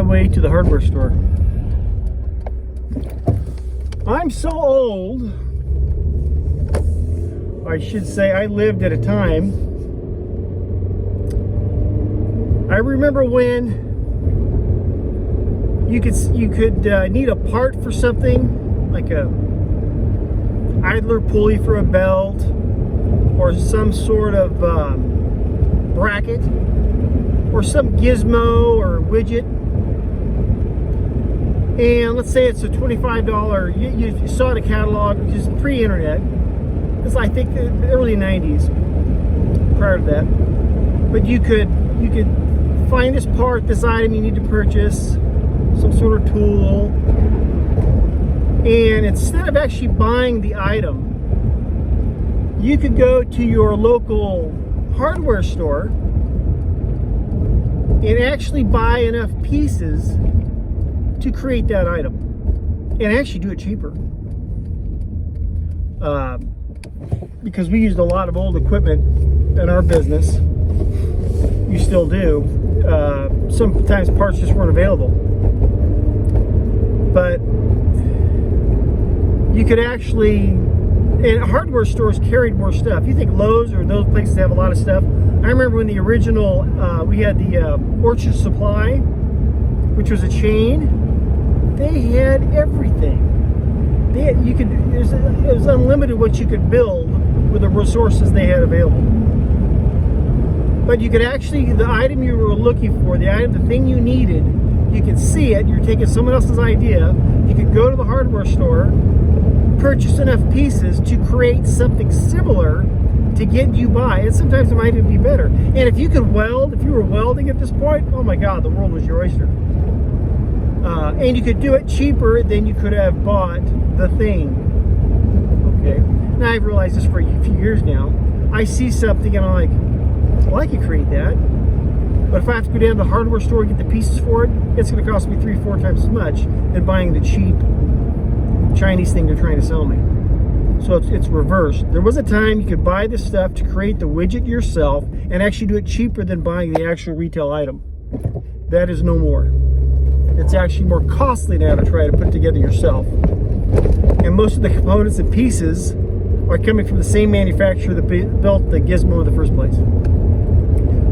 way to the hardware store. I'm so old, I should say I lived at a time. I remember when you could need a part for something, like a idler pulley for a belt, or some sort of bracket, or some gizmo or widget. And let's say it's a $25, you saw the catalog, which is pre-internet. It's I think the early 90s, prior to that. But you could find this part, this item you need to purchase, some sort of tool, and instead of actually buying the item, you could go to your local hardware store and actually buy enough pieces to create that item, and actually do it cheaper. Because we used a lot of old equipment in our business. You still do. Sometimes parts just weren't available. But you could actually, and hardware stores carried more stuff. You think Lowe's or those places have a lot of stuff. I remember when the original, we had the Orchard Supply, which was a chain. They had everything. It was unlimited what you could build with the resources they had available. But you could actually, the item you were looking for, the thing you needed, you could see it. You're taking someone else's idea. You could go to the hardware store, purchase enough pieces to create something similar to get you by. And sometimes it might even be better. And if you could weld, if you were welding at this point, oh my God, the world was your oyster. And you could do it cheaper than you could have bought the thing. Okay. Now I've realized this for a few years now. I see something and I'm like, well, I could create that. But if I have to go down to the hardware store and get the pieces for it, it's going to cost me 3-4 times as much than buying the cheap Chinese thing they're trying to sell me. So it's reversed. There was a time you could buy this stuff to create the widget yourself and actually do it cheaper than buying the actual retail item. That is no more. It's actually more costly now to try to put together yourself. And most of the components and pieces are coming from the same manufacturer that built the gizmo in the first place.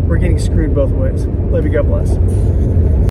We're getting screwed both ways. Love you, God bless.